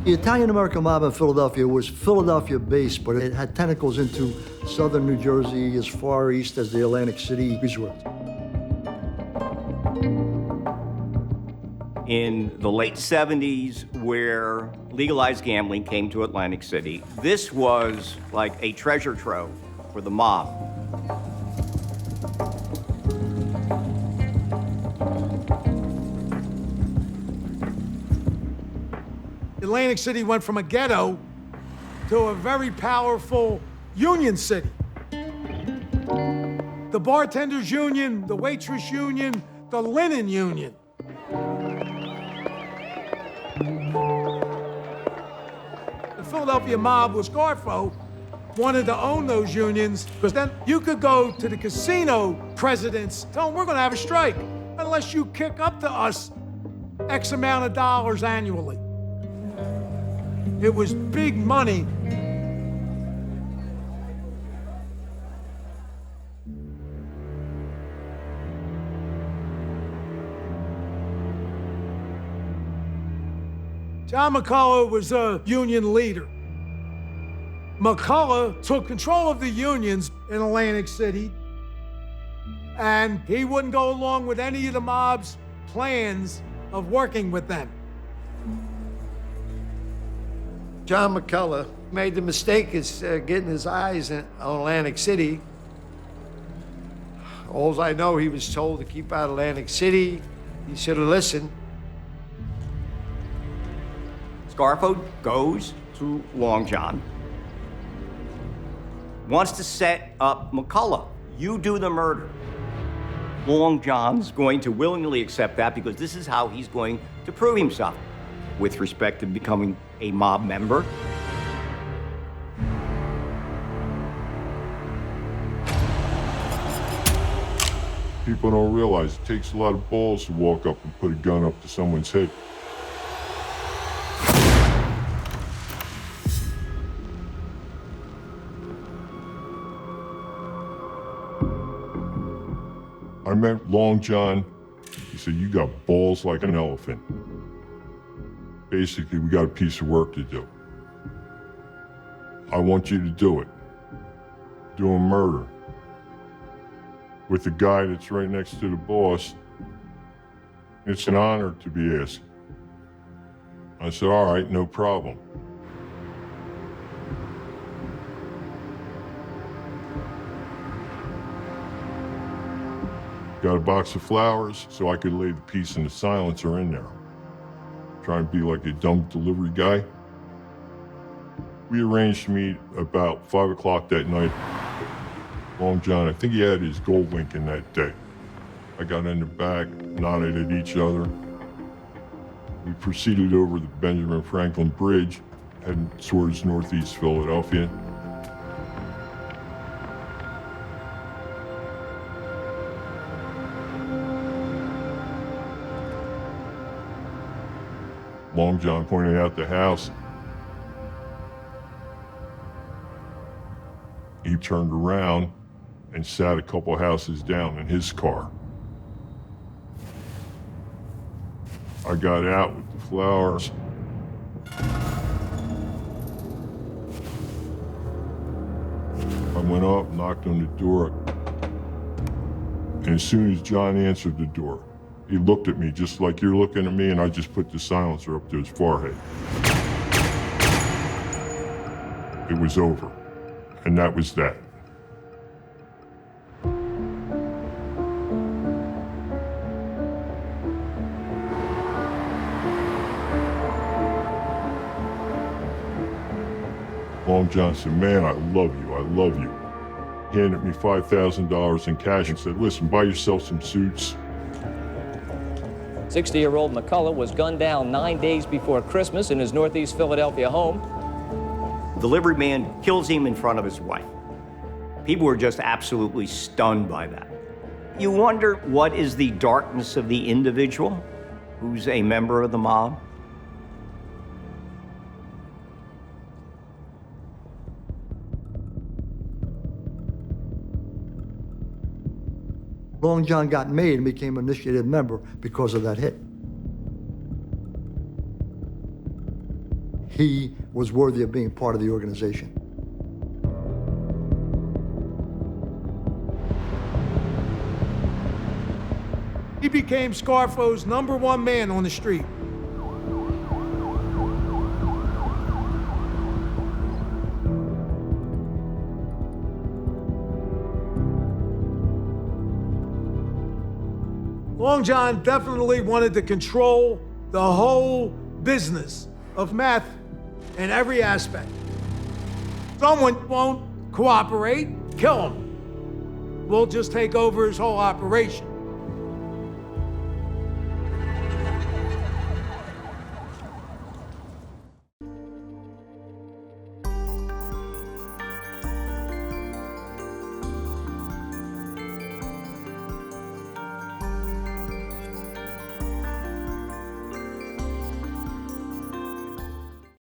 The Italian-American mob in Philadelphia was Philadelphia-based, but it had tentacles into southern New Jersey, as far east as the Atlantic City resort. In the late 70s, where legalized gambling came to Atlantic City, this was like a treasure trove for the mob. Atlantic City went from a ghetto to a very powerful union city. The bartenders union, the waitress union, the linen union. The Philadelphia mob was Scarfo, wanted to own those unions, because then you could go to the casino presidents, tell them we're gonna have a strike unless you kick up to us X amount of dollars annually. It was big money. John McCullough was a union leader. McCullough took control of the unions in Atlantic City, and he wouldn't go along with any of the mob's plans of working with them. John McCullough made the mistake of getting his eyes on Atlantic City. All I know, he was told to keep out of Atlantic City. He should have listened. Scarfo goes to Long John, wants to set up McCullough. You do the murder. Long John's going to willingly accept that because this is how he's going to prove himself with respect to becoming a mob member. People don't realize it takes a lot of balls to walk up and put a gun up to someone's head. I met Long John. He said, "You got balls like an elephant." Basically, we got a piece of work to do. I want you to do it. Do a murder with the guy that's right next to the boss. It's an honor to be asked. I said, all right, no problem. Got a box of flowers so I could lay the piece and the silencer in there. Trying to be like a dumb delivery guy. We arranged to meet about 5 o'clock that night. Long John, I think he had his gold link in that day. I got in the back, nodded at each other. We proceeded over the Benjamin Franklin Bridge, heading towards northeast Philadelphia. Long John pointed out the house. He turned around and sat a couple houses down in his car. I got out with the flowers. I went up, knocked on the door, and as soon as John answered the door, he looked at me just like you're looking at me, and I just put the silencer up to his forehead. It was over, and that was that. Long John said, "Man, I love you, I love you." He handed me $5,000 in cash and said, "Listen, buy yourself some suits." 60-year-old McCullough was gunned down 9 days before Christmas in his northeast Philadelphia home. Delivery man kills him in front of his wife. People were just absolutely stunned by that. You wonder what is the darkness of the individual who's a member of the mob? Long John got made and became an initiated member because of that hit. he was worthy of being part of the organization. He became Scarfo's #1 man on the street. Long John definitely wanted to control the whole business of meth in every aspect. Someone won't cooperate, kill him. We'll just take over his whole operation.